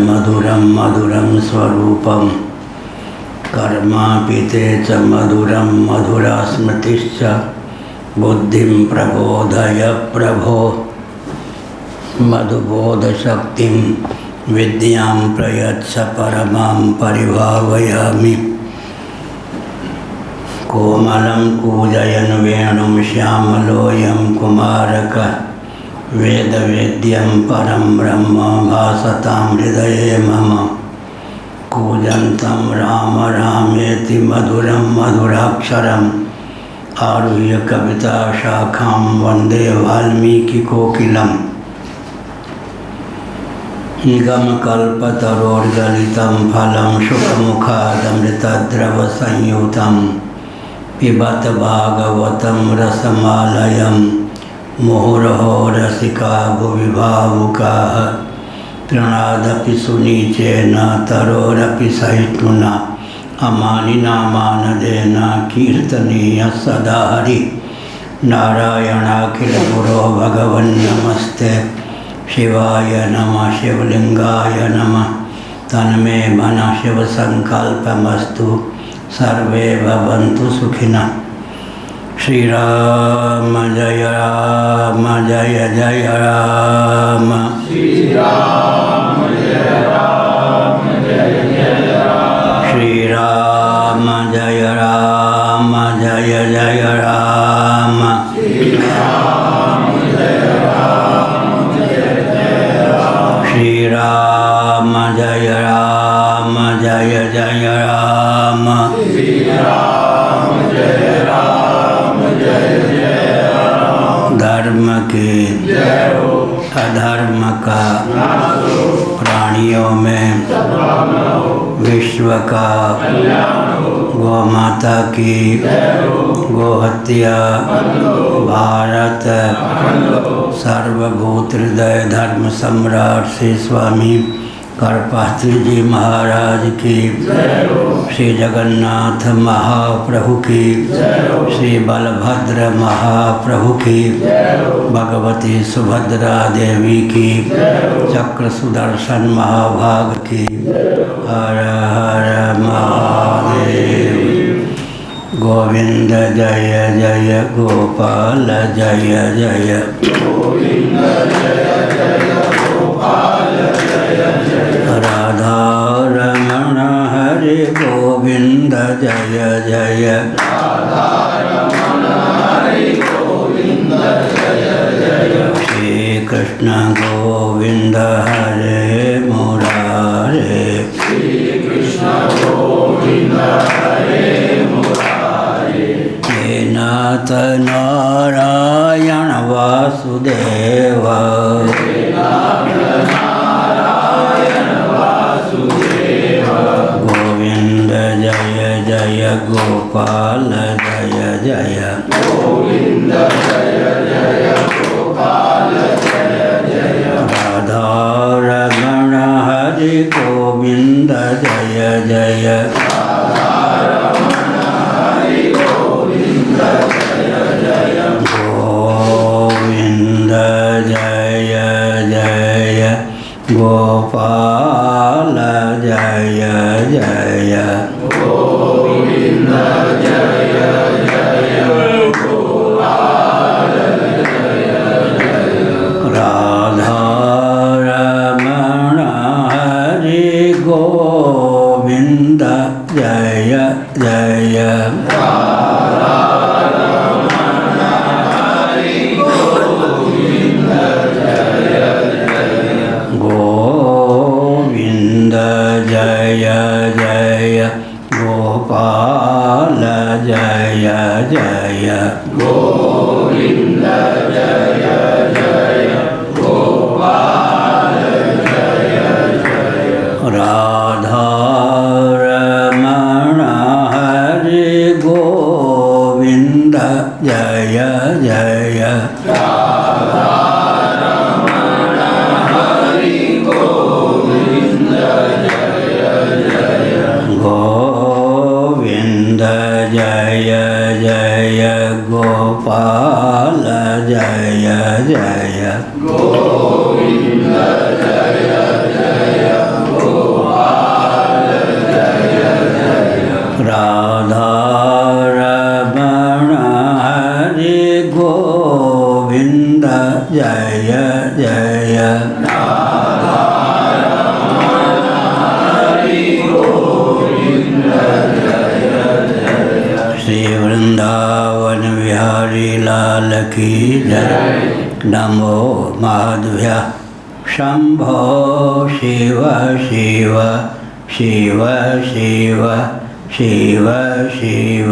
मधुरं मधुरं स्वरूपं कर्मापि ते च मधुरं मधुरा स्मृतिश्च बुद्धिं प्रबोधय प्रभो मधुबोधशक्तिं विद्यां प्रयच्छ परमां परिभावयामि। कोमलं कूजयन् वेणुं श्यामलोऽयं कुमारकः वेदवेद्यं परं ब्रह्म भासतां हृदये मम। कूजन्तं राम रामेति मधुरं मधुराक्षरम् आरुह्य कविताशाखां वन्दे वाल्मीकिकोकिलम्। गमकल्पतरोर्गलितं फलं शुकमुखादमृतद्रवसंयुतं पिबत भागवतं रसमालयं मुहुरहो रसिका भुवि भावुकाः। तृणादपि सुनीचेन तरोरपि सहिष्णुना अमानिना मानदेन कीर्तनीयः सदा हरिः। नारायणाखिलगुरो भगवन्नमस्ते शिवाय नमः शिवलिंगाय नमः। तन्मे मनः शिवसङ्कल्पमस्तु सर्वे भवन्तु सुखिनः। श्रीराम जय जय राम। श्रीराम जय राम जय जय राम। श्रीराम जय जय राम। श्रीराम जय जय राम। श्रीराम जय जय राम। श्रीराम जय जय राम। धर्म के जय हो, अधर्म का नाश हो, प्राणियों में सद्भावना हो, विश्व का कल्याण हो, गौ माता की जय हो, गोहत्या बंद हो, भारत अखंड हो, सर्वभूत हृदय धर्म सम्राट श्री स्वामी करपात्री जी महाराज की जय हो, श्री जगन्नाथ महाप्रभु की जय हो, श्री बलभद्र महाप्रभु की जय हो, भगवती सुभद्रा देवी की जय हो, चक्र सुदर्शन महाभाग की हर हर महादेव। गोविंद जय जय गोपाल जय जय। गोविंद जय जय गोपाल जय जय। राधा रमण हरे गोविंद जय जय। राधा रमण हरि गोविंद जय जय। श्री कृष्ण गोविंद हरे मुरारे। श्री कृष्ण गोविंद हरे मुरारे। हे नाथ नारायण वासुदेव। नारायण वासुदेव। गोविंद जय जय गोपाल जय जय। गोविंद जय जय गोपाल जय जय। राधा रमण हरि गोविंद जय जय। रमण हरि गोविंद जय जय। गोविंद जय जय गोपाल जय जय। गोविंद जय जय गोपाल जय जय। राधा रमण हरि गोविंद जय जय। गोविंद जय जय गोपाल जय जय। गोविंद जय जय गोपाल जय जय। राधा रमण हरि गोविंद जय जय। गोविंद जय जय गोपाल जय जय। गोविंद जय जय राधारमण हरि गोविंद जय जय श्री वृंदावन बिहारी लाल की जय। नमो माधव्य शंभो शिव शिव शिव शिव शिव शिव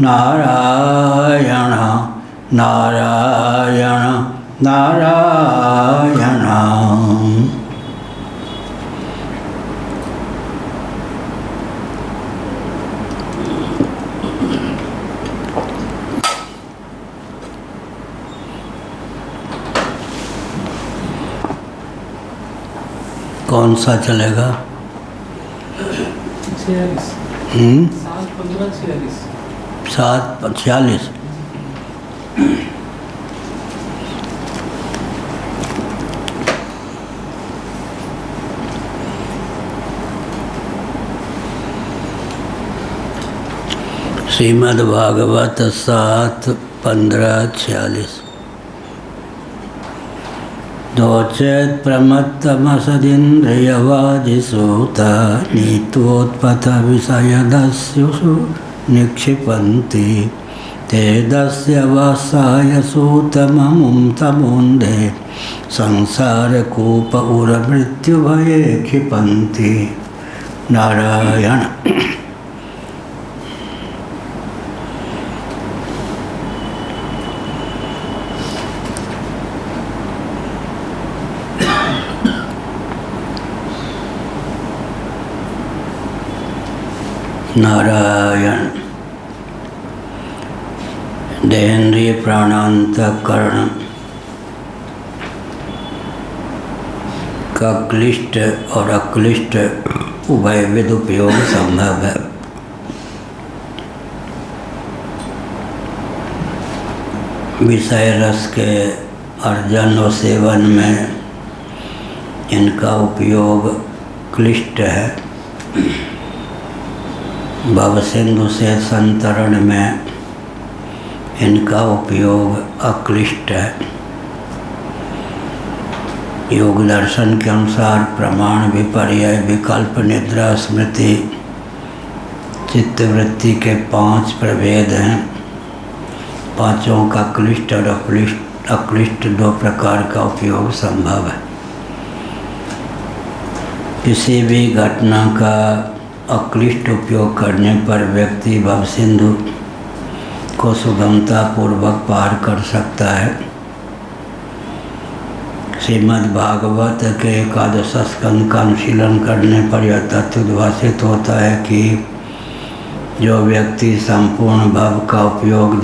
नारायण नारायण नारायण। कौन सा चलेगा? 7:46। श्रीमद्भागवत 7:15-46। दोचेत प्रमत्तमसदिन्द्रियवाजिसूत नीत्वोत्पथ विषयदस्युषु निक्षिपन्ति ते दस्य वासाय सूतममुं तमुन्दे संसारकूप उरमृत्युभये क्षिपन्ति। नारायण। नारायण। देहेन्द्रिय प्राणांतकरण का क्लिष्ट और अक्लिष्ट उभयविध उपयोग संभव है। विषय रस के अर्जन और सेवन में इनका उपयोग क्लिष्ट है। भवसिंधु से संतरण में इनका उपयोग अक्लिष्ट है। योग दर्शन के अनुसार प्रमाण विपर्यय विकल्प निद्रा स्मृति चित्तवृत्ति के 5 प्रभेद हैं। पांचों का क्लिष्ट और अक्लिष्ट 2 प्रकार का उपयोग संभव है। किसी भी घटना का अक्लिष्ट उपयोग करने पर व्यक्ति भवसिंधु को सुगमता पूर्वक पार कर सकता है। श्रीमद्भागवत के 11 स्कंद का अनुशीलन करने पर यह तथ्य उद्भासित होता है कि जो व्यक्ति संपूर्ण भव का उपयोग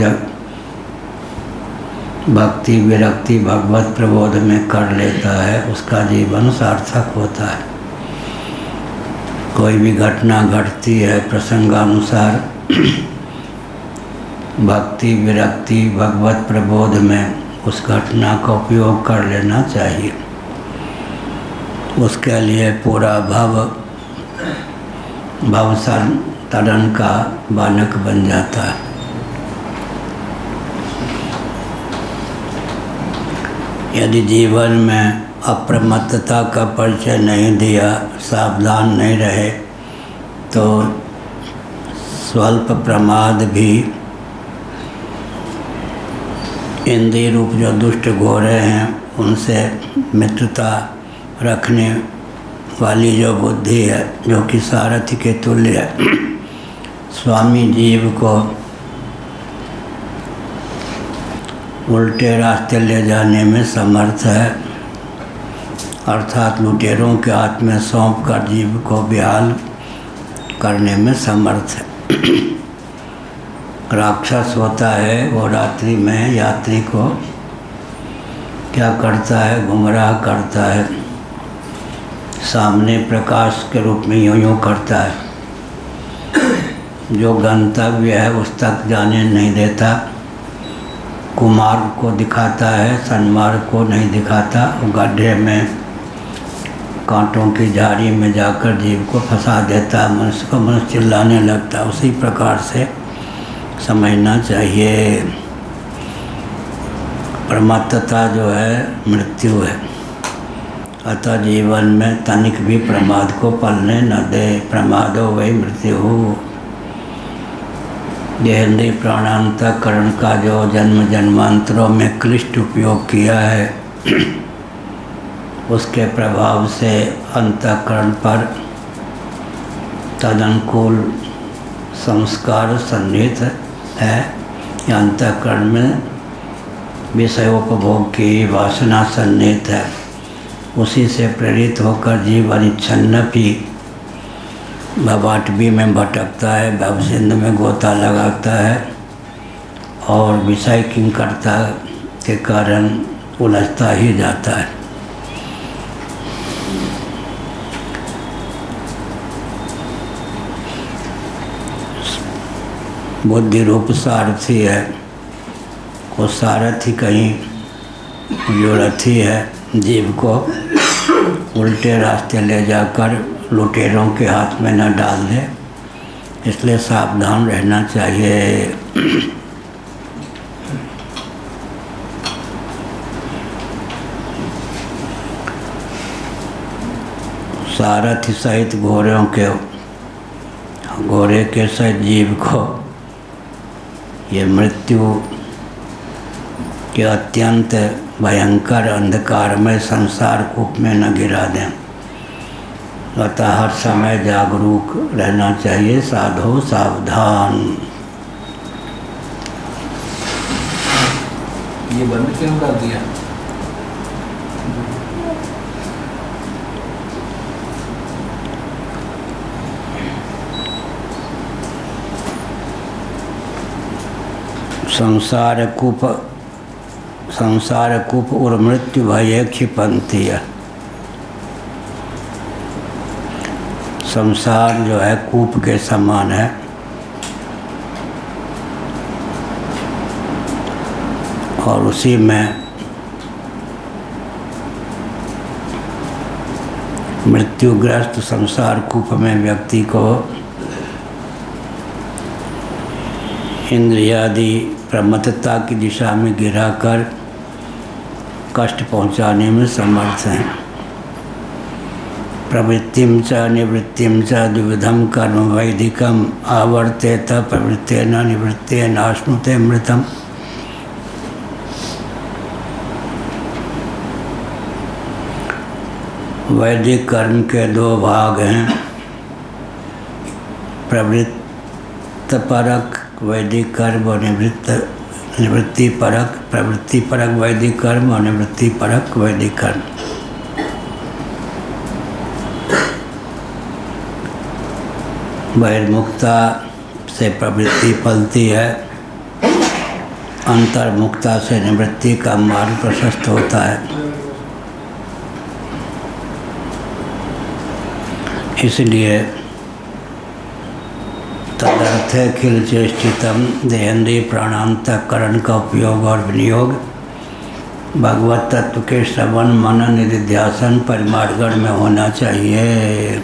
भक्ति विरक्ति भगवत प्रबोध में कर लेता है उसका जीवन सार्थक होता है। कोई भी घटना घटती है प्रसंगानुसार भक्ति विरक्ति भगवत प्रबोध में उस घटना का उपयोग कर लेना चाहिए। उसके लिए पूरा भव तरण का बालक बन जाता है। यदि जीवन में अप्रमत्तता का परिचय नहीं दिया, सावधान नहीं रहे, तो स्वल्प प्रमाद भी इंद्रिय रूप जो दुष्ट घोड़े हैं उनसे मित्रता रखने वाली जो बुद्धि है, जो कि सारथी के तुल्य है, स्वामी जीव को उल्टे रास्ते ले जाने में समर्थ है। अर्थात लुटेरों के हाथ में सौंप कर जीव को बेहाल करने में समर्थ है। राक्षस होता है वो रात्रि में यात्री को क्या करता है, गुमराह करता है, सामने प्रकाश के रूप में यूँ करता है, जो गंतव्य है उस तक जाने नहीं देता, कुमार्ग को दिखाता है, सन्मार्ग को नहीं दिखाता, वो गड्ढे में कांटों की झाड़ी में जाकर जीव को फंसा देता है, मनुष्य को मनुष्य चिल्लाने लगता है। उसी प्रकार से समझना चाहिए। परमात्मता जो है मृत्यु है, अतः जीवन में तनिक भी प्रमाद को पलने न दे। प्रमादो वही मृत्यु। देहेंद्रिय प्राणांतकरण का जो जन्म जन्मांतरों में क्लिष्ट उपयोग किया है, उसके प्रभाव से अंतःकरण पर तदनुकूल संस्कार सन्निहित है। या अंतःकरण में विषयोपभोग की वासना सन्निहित है। उसी से प्रेरित होकर जीव अनिच्छन्न भी भवाटवी में भटकता है, भवसिंध में गोता लगाता है और विषय किंकरता के कारण उलझता ही जाता है। बुद्धि रूप सारथी है, वो सारथी कहीं जो रथी है जीव को उल्टे रास्ते ले जाकर लुटेरों के हाथ में न डाल दे, इसलिए सावधान रहना चाहिए। सारथी सहित घोड़े के सहित जीव को ये मृत्यु के अत्यंत भयंकर अंधकारमय संसार कूप में न गिरा दें। अतः हर समय जागरूक रहना चाहिए। साधो सावधान। ये बंद क्यों कर दिया? संसार कूप और मृत्यु भय क्षिपंती है। संसार जो है कूप के समान है, और उसी में मृत्युग्रस्त संसार कूप में व्यक्ति को इंद्रियादि प्रमत्तता की दिशा में गिराकर कष्ट पहुंचाने में समर्थ हैं। प्रवृत्तिम च निवृत्तिम च द्विविधम कर्म वैदिकम आवर्तेत प्रवृत्तेन निवृत्तेन आश्नुते मृतम। वैदिक कर्म के दो भाग हैं, प्रवृत्त परक वैदिक कर्म और निवृत्ति परक। प्रवृत्ति परक वैदिक कर्म और निवृत्ति परक वैदिक कर्म। बहिर्मुखता से प्रवृत्ति पलती है, अंतर्मुखता से निवृत्ति का मार्ग प्रशस्त होता है। इसलिए तदर्थे खिल चेष्टितम देहेंद्रिय प्राणांतकरण का उपयोग और विनियोग भगवत तत्व के श्रवण मनन निधिध्यासन परिमार्गण में होना चाहिए।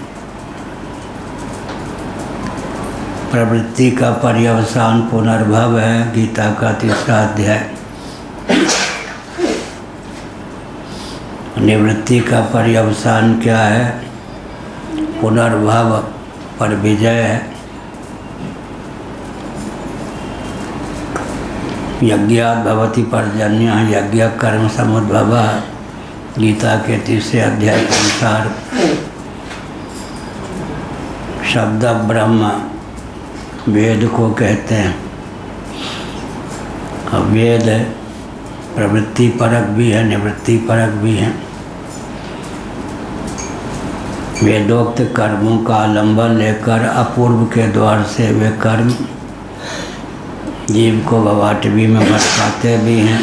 प्रवृत्ति का पर्यवसान पुनर्भव है, गीता का 3रा अध्याय। निवृत्ति का पर्यवसान क्या है? पुनर्भव पर विजय है। यज्ञात् भवति पर्जन्य यज्ञ कर्म समुद्भव। गीता के 3रे अध्याय के अनुसार शब्द ब्रह्म वेद को कहते हैं। अब वेद प्रवृत्ति परक भी है, निवृत्ति परक भी है। वेदोक्त कर्मों का आलंबन लेकर अपूर्व के द्वार से वे कर्म जीव को भवाटवी में भटकाते भी हैं।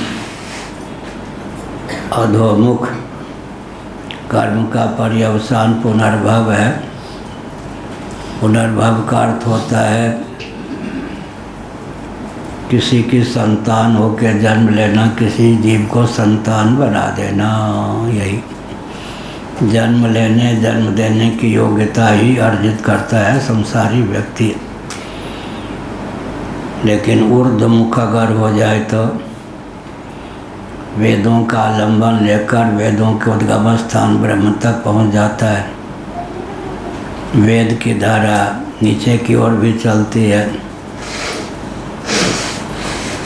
अधोमुख कर्म का पर्यवसान पुनर्भव है। पुनर्भव का अर्थ होता है किसी की संतान होकर जन्म लेना, किसी जीव को संतान बना देना। यही जन्म लेने जन्म देने की योग्यता ही अर्जित करता है संसारी व्यक्ति। लेकिन ऊर्ध्वमुख अगर हो जाए तो वेदों का आलंबन लेकर वेदों के उद्गम स्थान ब्रह्म तक पहुंच जाता है। वेद की धारा नीचे की ओर भी चलती है।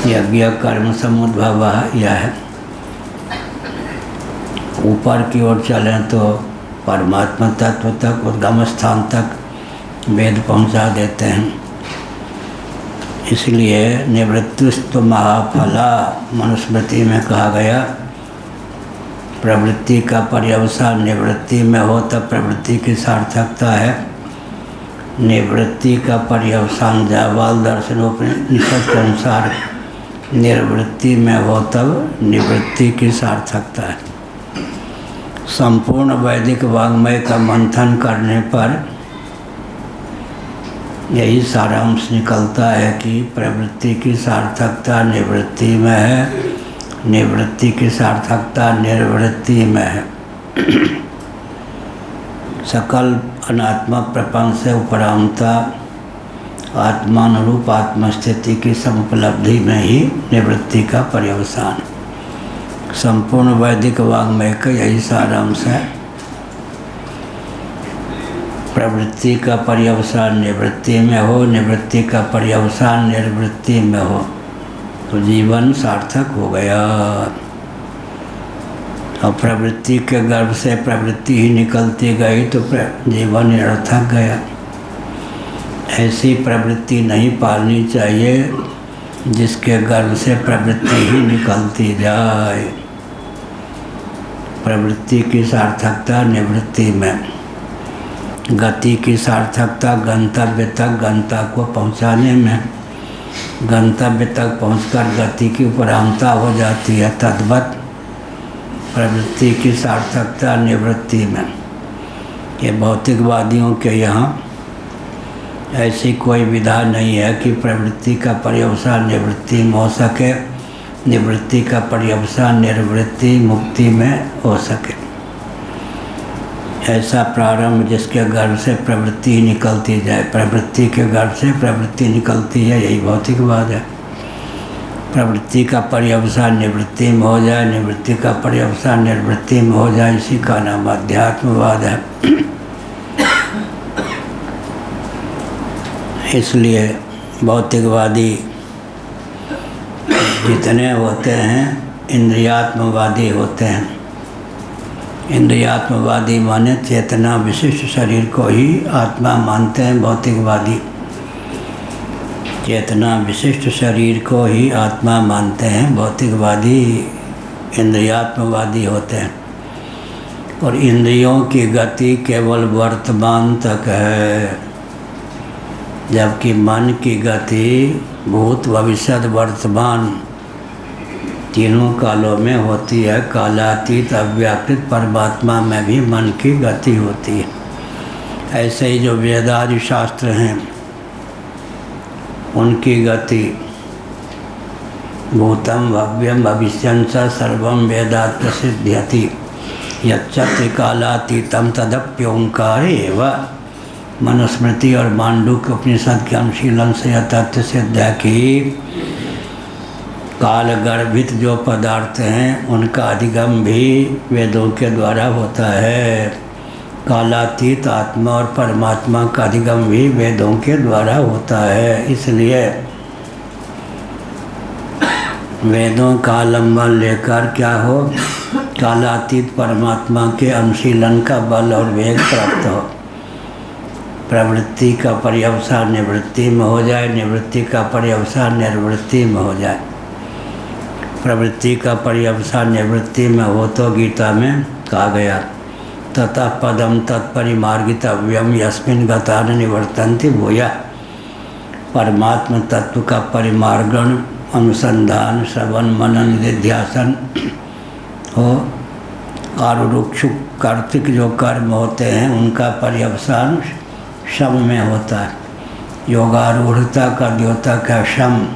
यज्ञ कर्म समुद्भव यह है। ऊपर की ओर चलें तो परमात्मा तत्व तक उद्गम स्थान तक वेद पहुंचा देते हैं। इसलिए निवृत्तिस्तु महाफला मनुस्मृति में कहा गया, प्रवृत्ति का पर्यवसान निवृत्ति में हो तब प्रवृत्ति की सार्थकता है। निवृत्ति का पर्यवसान जावाल दर्शनोपनिषद के अनुसार निर्वृत्ति में हो तब निवृत्ति की सार्थकता है। संपूर्ण वैदिक वाङ्मय का मंथन करने पर यही सारांश निकलता है कि प्रवृत्ति की सार्थकता निवृत्ति में है, निवृत्ति की सार्थकता निर्वृत्ति में है। सकल अनात्मा प्रपंच से उपरामता आत्मानुरूप आत्मस्थिति की समुपलब्धि में ही निवृत्ति का पर्यवसान। संपूर्ण वैदिक वाङ्मय का यही सारांश है। प्रवृत्ति का पर्यवसान निवृत्ति में हो, निवृत्ति का पर्यवसान निर्वृत्ति में हो तो जीवन सार्थक हो गया। और प्रवृत्ति के गर्भ से प्रवृत्ति ही निकलती गई तो जीवन निरर्थक गया। ऐसी प्रवृत्ति नहीं पालनी चाहिए जिसके गर्भ से प्रवृत्ति ही निकलती जाए। प्रवृत्ति की सार्थकता निवृत्ति में, गति की सार्थकता गंतव्य तक गंता को पहुंचाने में, गंतव्य तक पहुंचकर गति की उपरामता हो जाती है। तद्वत प्रवृत्ति की सार्थकता निवृत्ति में। ये भौतिकवादियों के यहाँ ऐसी कोई विधा नहीं है कि प्रवृत्ति का पर्यवसान निवृत्ति में हो सके, निवृत्ति का पर्यवसान निर्वृत्ति मुक्ति में हो सके। ऐसा प्रारंभ जिसके गर्भ से प्रवृत्ति निकलती जाए, प्रवृत्ति के गर्भ से प्रवृत्ति निकलती है, यही भौतिकवाद है। प्रवृत्ति का पर्यवसान निवृत्ति में हो जाए, निवृत्ति का पर्यवसान निर्वृत्ति में हो जाए, इसी का नाम अध्यात्मवाद है। इसलिए भौतिकवादी जितने होते हैं इंद्रियात्मवादी होते हैं। इंद्रियात्मवादी माने चेतना विशिष्ट शरीर को ही आत्मा मानते हैं। भौतिकवादी चेतना विशिष्ट शरीर को ही आत्मा मानते हैं। भौतिकवादी इंद्रियात्मवादी होते हैं। और इंद्रियों की गति केवल वर्तमान तक है, जबकि मन की गति भूत भविष्य वर्तमान तीनों कालों में होती है। कालातीत अव्याकृत परमात्मा में भी मन की गति होती है। ऐसे ही जो वेदादि शास्त्र हैं उनकी गति भूतम भव्यम भविष्यं च सर्वं वेदात् प्रसिद्ध्यति यच्चत्ति कालातीतम तदप्योंकार एव। मनुस्मृति और मांडुक्य उपनिषद के अनुशीलन से यह तथ्य सिद्ध है कि काल गर्भित जो पदार्थ हैं उनका अधिगम भी वेदों के द्वारा होता है। कालातीत आत्मा और परमात्मा का अधिगम भी वेदों के द्वारा होता है। इसलिए वेदों का आलंबन लेकर क्या हो, कालातीत परमात्मा के अनुशीलन का बल और वेग प्राप्त हो। प्रवृत्ति का पर्यवसान निवृत्ति में हो जाए, निवृत्ति का पर्यवसान निर्वृत्ति में हो जाए। प्रवृत्ति का पर्यवसान निवृत्ति में हो तो गीता में कहा गया ततः पदम तत्परिमार्गितव्यम यस्मिन् गता न निवर्तन्ति भूया। परमात्म तत्व का परिमार्गण अनुसंधान श्रवण मनन निध्यासन हो और रुक्षुक कार्तिक जो कर्म होते हैं उनका पर्यवसान शम में होता है। योगारूढ़ता का द्योतक है शम,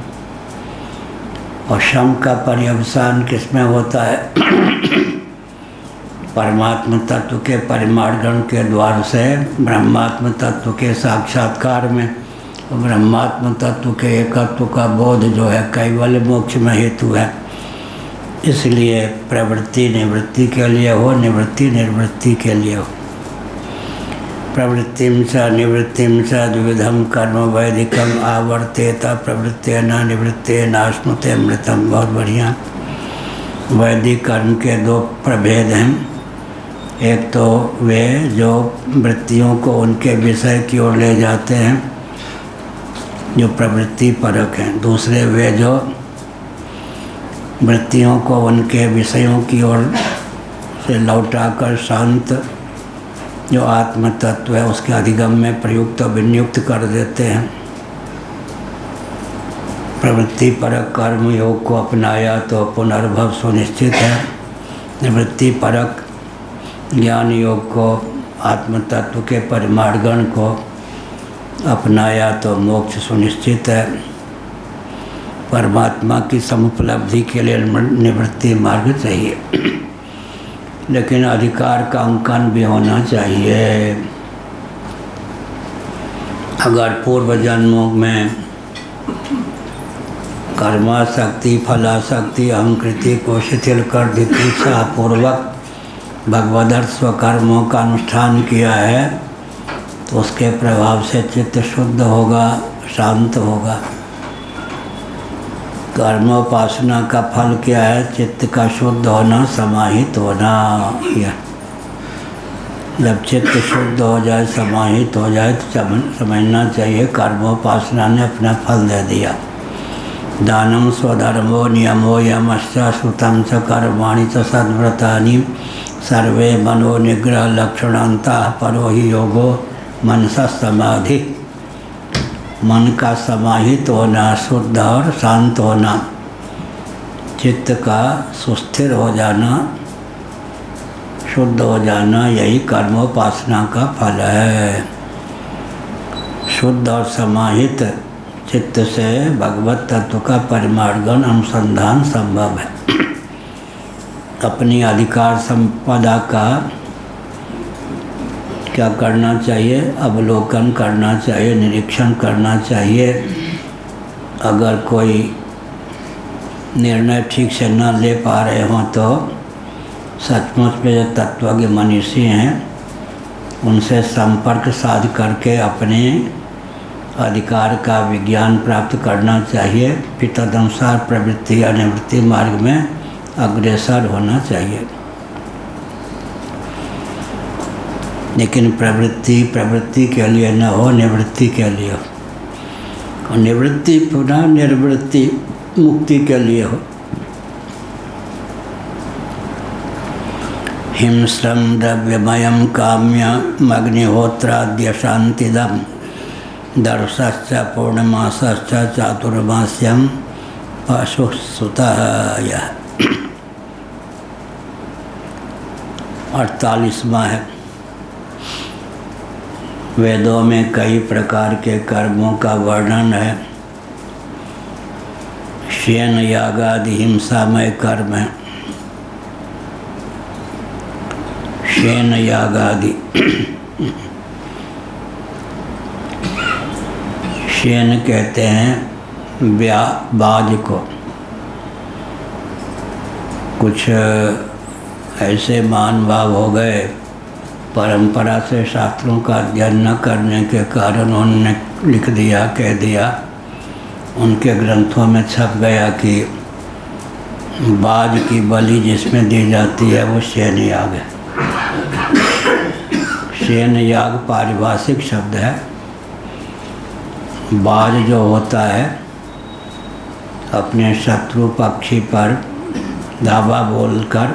और शम का पर्यवसान किस में होता है? परमात्म तत्व के परिमार्गण के द्वार से ब्रह्मात्म तत्व के साक्षात्कार में ब्रह्मात्म तत्व के एकत्व का बोध जो है कैवल्य मोक्ष में हेतु है। इसलिए प्रवृत्ति निवृत्ति के लिए हो, निवृत्ति निर्वृत्ति के लिए हो। प्रवृत्तिम च निवृत्तिम च द्विविधम कर्म वैदिकम आवर्तेत प्रवृत्तेन निवृत्तेन स्मृते अमृतम। बहुत बढ़िया। वैदिक कर्म के दो प्रभेद हैं। एक तो वे जो वृत्तियों को उनके विषय की ओर ले जाते हैं, जो प्रवृत्ति परक हैं। दूसरे वे जो वृत्तियों को उनके विषयों की ओर से लौटाकर शांत जो आत्म तत्व है उसके अधिगम में प्रयुक्त और विनियुक्त कर देते हैं। प्रवृत्ति परक कर्म योग को अपनाया तो पुनर्भव सुनिश्चित है। निवृत्ति परक ज्ञान योग को, आत्म तत्व के परिमार्गण को अपनाया तो मोक्ष सुनिश्चित है। परमात्मा की समुपलब्धि के लिए निवृत्ति मार्ग चाहिए, लेकिन अधिकार का अंकन भी होना चाहिए। अगर पूर्व जन्मों में कर्माशक्ति, फलाशक्ति, अहंकृति को शिथिल कर दीक्षापूर्वक भगवदर्थ स्वकर्मों का अनुष्ठान किया है तो उसके प्रभाव से चित्त शुद्ध होगा, शांत होगा। कर्मोपासना का फल क्या है? चित्त का शुद्ध होना, समाहित होना। यह जब चित्त शुद्ध हो जाए, समाहित हो जाए तो समझना चाहिए कर्मोपासना ने अपना फल दे दिया। दानम स्वधर्मो नियमो यमश्च श्रुतं च कर्माणि च सद्व्रतानि सर्वे मनो निग्रह लक्षणांतः परो ही योगो मनसा समाधि। मन का समाहित होना, शुद्ध और शांत होना, चित्त का सुस्थिर हो जाना, शुद्ध हो जाना, यही कर्मोपासना का फल है। शुद्ध और समाहित चित्त से भगवत तत्व का परिमार्गण अनुसंधान संभव है। अपनी अधिकार संपदा का क्या करना चाहिए? अवलोकन करना चाहिए, निरीक्षण करना चाहिए। अगर कोई निर्णय ठीक से न ले पा रहे हों तो सचमुच में जो तत्वज्ञ मनीषी हैं उनसे संपर्क साध करके अपने अधिकार का विज्ञान प्राप्त करना चाहिए। फिर तदनुसार प्रवृत्ति या निवृत्ति मार्ग में अग्रसर होना चाहिए। लेकिन प्रवृत्ति के लिए न हो, निवृत्ति के लिए हो। और निवृत्ति पुनः निर्वृत्ति मुक्ति के लिए हो। हिंस्रम द्रव्यमयम काम्यम अग्निहोत्राद्य शांतिदम दर्शश्च पूर्णमासश्च चातुर्मास्यम पशुसुतः। यह 48वां है। वेदों में कई प्रकार के कर्मों का वर्णन है। शयन यागादि हिंसामय कर्म है। शयन यागादि, शयन कहते हैं बाज को। कुछ ऐसे मान भाव हो गए, परंपरा से शास्त्रों का अध्ययन न करने के कारण उन्होंने लिख दिया, कह दिया, उनके ग्रंथों में छप गया कि बाज की बलि जिसमें दी जाती है वो शयन याग है। शयन याग पारिभाषिक शब्द है। बाज जो होता है अपने शत्रु पक्षी पर धावा बोलकर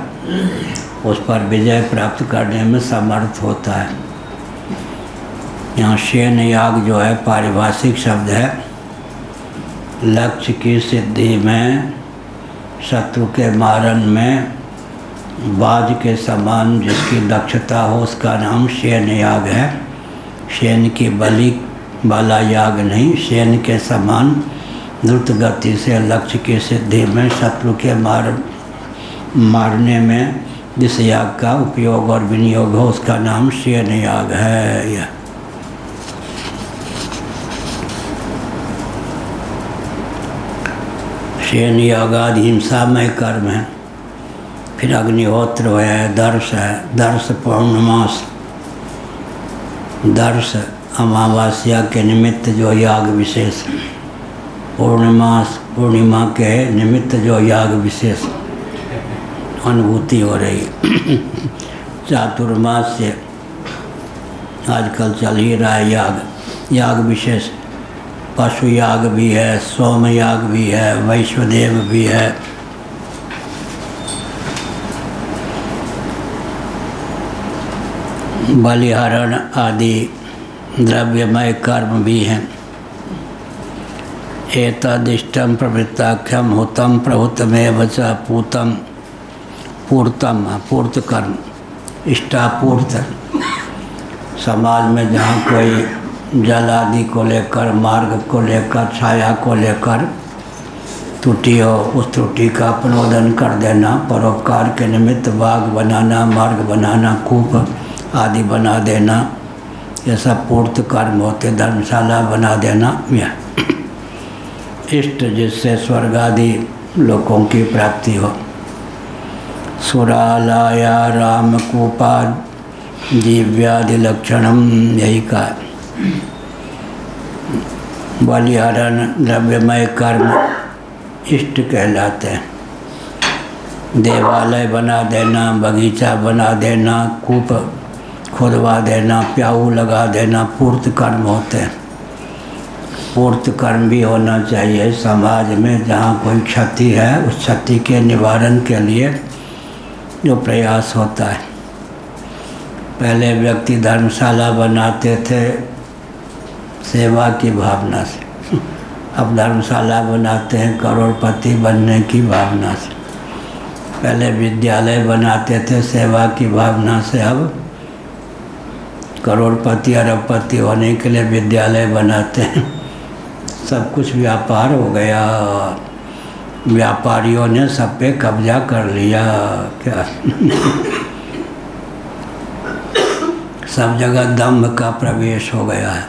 उस पर विजय प्राप्त करने में समर्थ होता है। यहाँ शयन याग जो है पारिभाषिक शब्द है। लक्ष्य की सिद्धि में, शत्रु के मारण में बाज के समान जिसकी दक्षता हो उसका नाम शयन याग है। शयन की बलि वाला याग नहीं, शयन के समान द्रुत गति से लक्ष्य की सिद्धि में, शत्रु के मारने में जिस याग का उपयोग और विनियोग हो उसका नाम शयन याग है। यह शयन यागादि हिंसामय कर्म है। फिर अग्निहोत्र है, दर्श है, दर्श पौर्णमास, दर्श अमावस्या के निमित्त जो याग विशेष, पूर्णिमास पूर्णिमा के निमित्त जो याग विशेष अनुभूति हो रही। चातुर्मास से आजकल चल ही रहा है याग विशेष, पशु याग भी है, सोम याग भी है, वैश्वदेव भी है। बलिहरण आदि द्रव्यमय कर्म भी हैं। एतदिष्टम प्रवृत्ताख्यम हुतम प्रहुतमेव च पूतम पूर्तम, पूर्त कर्म, इष्टापूर्त। समाज में जहाँ कोई जल आदि को लेकर, मार्ग को लेकर, छाया को लेकर त्रुटि हो, उस त्रुटि का अपनोदन कर देना, परोपकार के निमित्त बाग बनाना, मार्ग बनाना, कूप आदि बना देना, ये सब पूर्त कर्म होते। धर्मशाला बना देना, यह इष्ट जिससे स्वर्ग आदि लोकों की प्राप्ति हो। सुरालया रामकूपा दिव्यादि लक्षणम, यही का बलिहरण द्रव्यमय कर्म इष्ट कहलाते हैं। देवालय बना देना, बगीचा बना देना, कूप खुदवा देना, प्याऊ लगा देना, पूर्त कर्म होते हैं। पूर्त कर्म भी होना चाहिए समाज में। जहाँ कोई क्षति है उस क्षति के निवारण के लिए जो प्रयास होता है। पहले व्यक्ति धर्मशाला बनाते थे सेवा की भावना से, अब धर्मशाला बनाते हैं करोड़पति बनने की भावना से। पहले विद्यालय बनाते थे सेवा की भावना से, अब करोड़पति अरबपति होने के लिए विद्यालय बनाते हैं। सब कुछ व्यापार हो गया, व्यापारियों ने सब पे कब्जा कर लिया। क्या सब जगह दम्भ का प्रवेश हो गया है।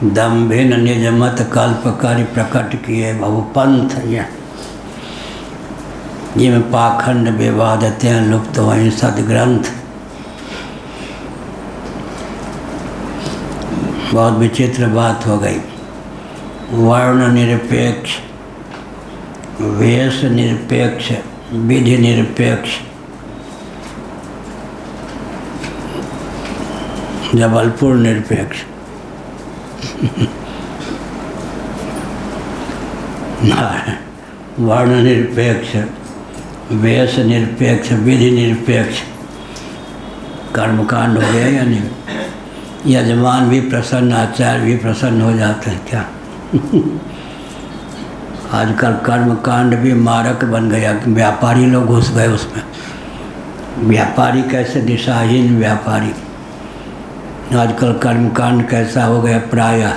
दम्भिन निजमत कल्प कर प्रकट किए बहुपंथ, जिनमें पाखंड विवादतें लुप्त हुई सदग्रंथ। बहुत विचित्र बात हो गई। वर्ण निरपेक्ष, वेश निरपेक्ष, विधि निरपेक्ष, जबलपुर निरपेक्ष। वर्ण निरपेक्ष, वेश निरपेक्ष, विधि निरपेक्ष, कर्मकांड हो गया या नहीं? यजमान भी प्रसन्न, आचार्य भी प्रसन्न हो जाते हैं क्या? आजकल कर्मकांड भी मारक बन गया, व्यापारी लोग घुस गए उसमें। व्यापारी कैसे? दिशाहीन व्यापारी। आजकल कर्मकांड कैसा हो गया? प्रायः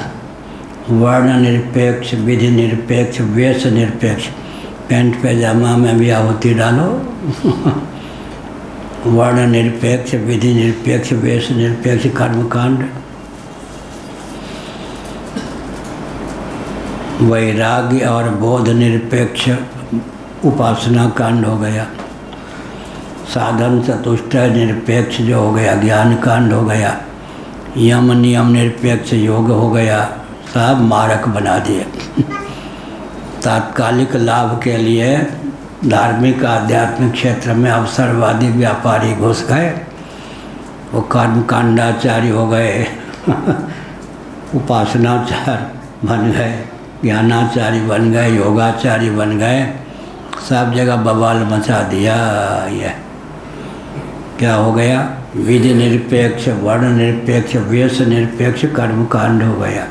वर्ण निरपेक्ष, विधि निरपेक्ष, वेश निरपेक्ष। पैंट पैजामा में भी आहुति डालो। वर्ण निरपेक्ष, विधि निरपेक्ष, वेश निरपेक्ष कर्मकांड। वैराग्य और बोध निरपेक्ष उपासना कांड हो गया। साधन चतुष्टय निरपेक्ष जो हो गया ज्ञान कांड हो गया। यम नियम निरपेक्ष योग हो गया। सब मारक बना दिए। तात्कालिक लाभ के लिए धार्मिक आध्यात्मिक क्षेत्र में अवसरवादी व्यापारी घुस गए, वो कर्मकांडाचारी हो गए। उपासनाचार्य बन गए, ज्ञानाचारी बन गए, योगाचारी बन गए। सब जगह बवाल मचा दिया। यह क्या हो गया? विधि निरपेक्ष, वर्ण निरपेक्ष, वेश निरपेक्ष कर्मकांड हो गया।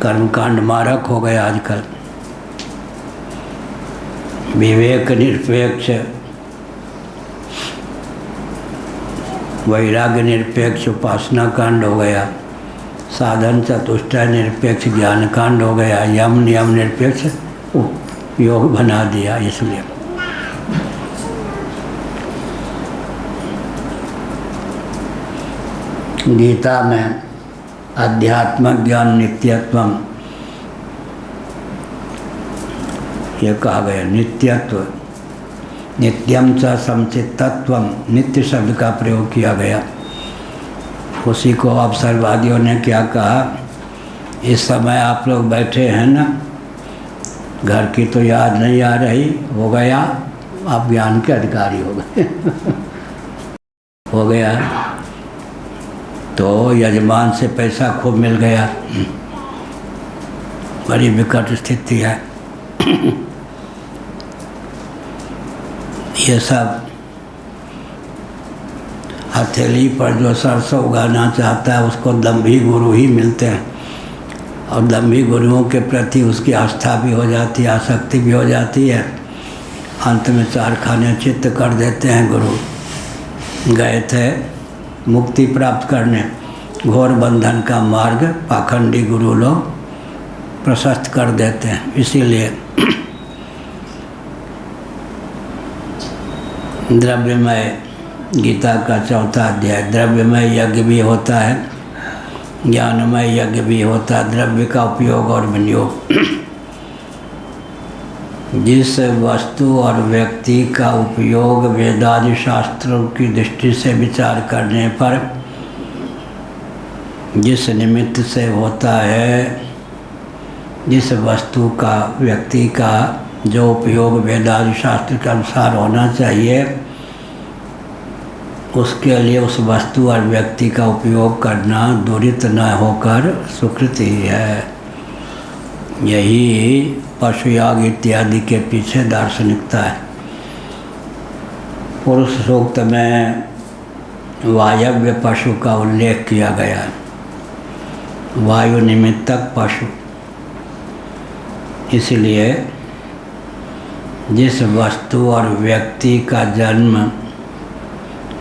कर्मकांड मारक हो गया आजकल। विवेक निरपेक्ष, वैराग्य निरपेक्ष उपासना कांड हो गया। साधन चतुष्टय निरपेक्ष ज्ञान कांड हो गया। यम नियम निरपेक्ष योग बना दिया। इसलिए गीता में अध्यात्म ज्ञान नित्यत्वम ये कहा गया। नित्यत्व, नित्यम च समचित्तत्वम, नित्य शब्द का प्रयोग किया गया। उसी को अवसरवादियों ने क्या कहा, इस समय आप लोग बैठे हैं ना, घर की तो याद नहीं आ रही, हो गया आप ज्ञान के अधिकारी हो गए हो गया तो यजमान से पैसा खूब मिल गया, बड़ी विकट स्थिति है। ये सब हथेली पर जो सरसों उगाना चाहता है उसको दम्भी गुरु ही मिलते हैं, और दम्भी गुरुओं के प्रति उसकी आस्था भी हो जाती है, आसक्ति भी हो जाती है। अंत में 4 खाने चित्त कर देते हैं। गुरु गए थे मुक्ति प्राप्त करने, घोर बंधन का मार्ग पाखंडी गुरु लोग प्रशस्त कर देते हैं। इसीलिए द्रव्यमय, गीता का 4था अध्याय, द्रव्यमय यज्ञ भी होता है, ज्ञानमय यज्ञ भी होता है। द्रव्य का उपयोग और विनियोग, जिस वस्तु और व्यक्ति का उपयोग वेदादि शास्त्रों की दृष्टि से विचार करने पर जिस निमित्त से होता है, जिस वस्तु का, व्यक्ति का जो उपयोग वेदादि शास्त्र के अनुसार होना चाहिए, उसके लिए उस वस्तु और व्यक्ति का उपयोग करना दुरित न होकर सुकृत ही है। यही पशुयाग इत्यादि के पीछे दार्शनिकता है। पुरुष सूक्त में वायव्य पशु का उल्लेख किया गया है, वायु निमित्तक पशु। इसलिए जिस वस्तु और व्यक्ति का जन्म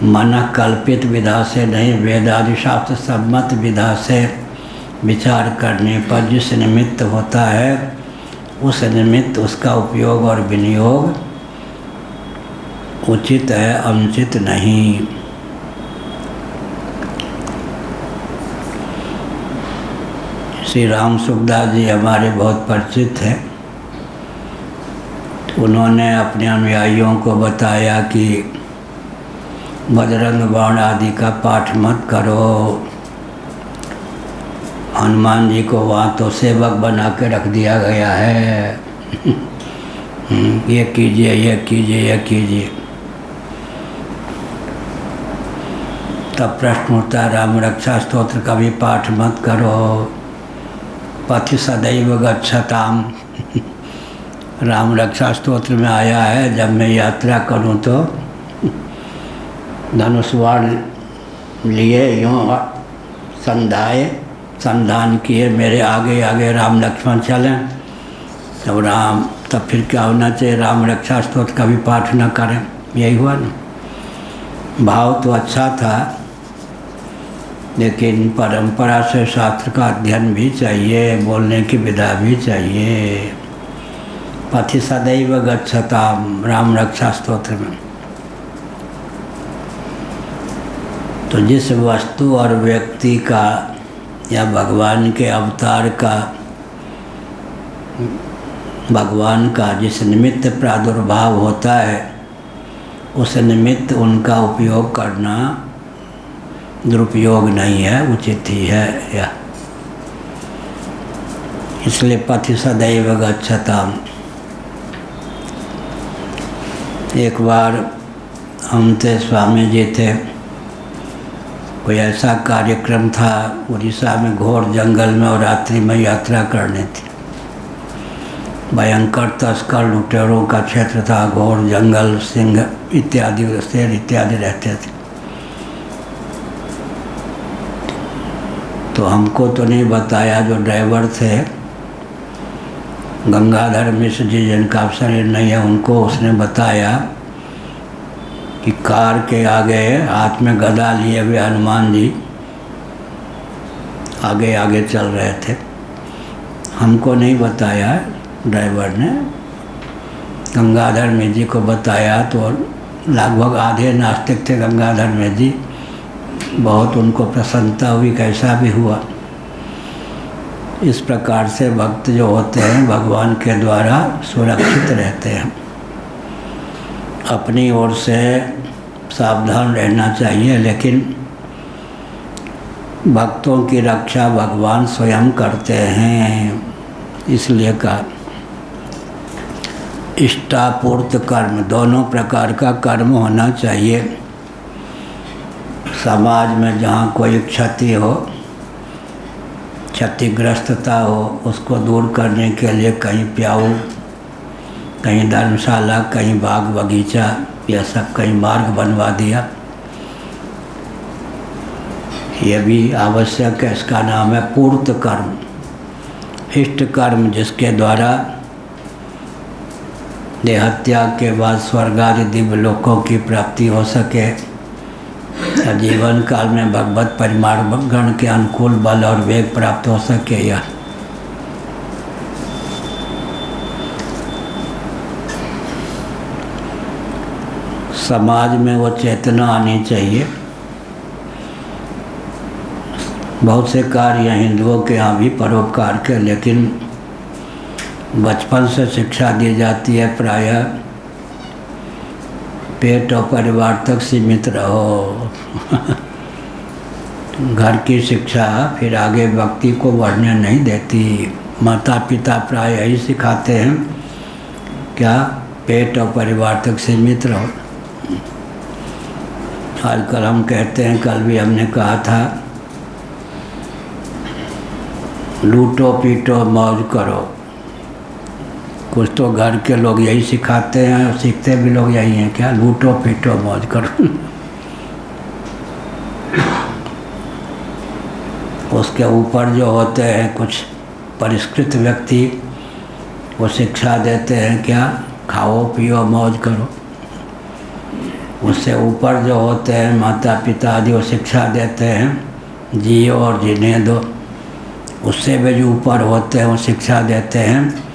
मन कल्पित विधा से नहीं, वेदादि शास्त्र सम्मत विधा से विचार करने पर जिस निमित्त होता है, उस निमित्त उसका उपयोग और विनियोग उचित है, अनुचित नहीं। श्री राम सुखदास जी हमारे बहुत परिचित हैं। उन्होंने अपने अनुयायियों को बताया कि बजरंग बाण आदि का पाठ मत करो। हनुमान जी को वहाँ तो सेवक बना के रख दिया गया है ये कीजिए, ये कीजिए, ये कीजिए। तब प्रश्न उठता, राम रक्षा स्तोत्र का भी पाठ मत करो। पथि सदैव गच्छताम राम रक्षा स्तोत्र में आया है, जब मैं यात्रा करूं तो धनुष बाण लिए यूँ संधान किए, मेरे आगे आगे राम लक्ष्मण चलें। तब फिर क्या होना चाहिए, राम रक्षा स्तोत्र का भी पाठ न करें। यही हुआ ना। भाव तो अच्छा था, लेकिन परंपरा से शास्त्र का अध्ययन भी चाहिए, बोलने की विधा भी चाहिए। पथि सदैव गच्छताम राम रक्षा स्तोत्र में। तो जिस वस्तु और व्यक्ति का या भगवान के अवतार का, भगवान का जिस निमित्त प्रादुर्भाव होता है, उस निमित्त उनका उपयोग करना दुरुपयोग नहीं है, उचित ही है। या इसलिए पथि सदैव गच्छताम। एक बार हम थे, स्वामी जी थे, कोई ऐसा कार्यक्रम था उड़ीसा में, घोर जंगल में और रात्रि में यात्रा करनी थी। भयंकर तस्कर लुटेरों का क्षेत्र था, घोर जंगल, सिंह इत्यादि, शेर इत्यादि रहते थे। तो हमको तो नहीं बताया, जो ड्राइवर थे गंगाधर मिश्र जी, जिनका शरीर नहीं है, उनको उसने बताया कि कार के आगे हाथ में गदा लिए हुए हनुमान जी आगे आगे चल रहे थे। हमको नहीं बताया ड्राइवर ने, गंगाधर मिश्र जी को बताया तो लगभग आधे नास्तिक थे गंगाधर मिश्र जी। बहुत उनको प्रसन्नता हुई, कैसा भी हुआ। इस प्रकार से भक्त जो होते हैं भगवान के द्वारा सुरक्षित रहते हैं। अपनी ओर से सावधान रहना चाहिए, लेकिन भक्तों की रक्षा भगवान स्वयं करते हैं। इसलिए कहा इष्टापूर्त कर्म, दोनों प्रकार का कर्म होना चाहिए। समाज में जहाँ कोई क्षति हो, क्षतिग्रस्तता हो, उसको दूर करने के लिए कहीं प्याऊ, कहीं धर्मशाला, कहीं बाग बगीचा, यह सब कहीं मार्ग बनवा दिया। यह भी आवश्यक है। इसका नाम है पूर्त कर्म। इष्ट कर्म जिसके द्वारा देहत्याग के बाद स्वर्ग आदि दिव्य लोकों की प्राप्ति हो सके, जीवन काल में भगवत परिमाण के अनुकूल बल और वेग प्राप्त हो सके। यह समाज में वो चेतना आनी चाहिए। बहुत से कार्य हिंदुओं के यहाँ भी परोपकार के, लेकिन बचपन से शिक्षा दी जाती है प्रायः पेट और परिवार तक सीमित रहो। घर की शिक्षा फिर आगे व्यक्ति को बढ़ने नहीं देती। माता पिता प्राय यही सिखाते हैं, क्या पेट और परिवार तक सीमित रहो। आजकल हम कहते हैं, कल भी हमने कहा था, लूटो पीटो मौज करो। कुछ तो घर के लोग यही सिखाते हैं और सीखते भी लोग यही हैं, क्या लूटो पीटो मौज करो। उसके ऊपर जो होते हैं कुछ परिष्कृत व्यक्ति, वो शिक्षा देते हैं, क्या खाओ पियो मौज करो। उससे ऊपर जो होते हैं माता पिता आदि, वो शिक्षा देते हैं जियो और जीने दो। उससे भी जो ऊपर होते हैं वो शिक्षा देते हैं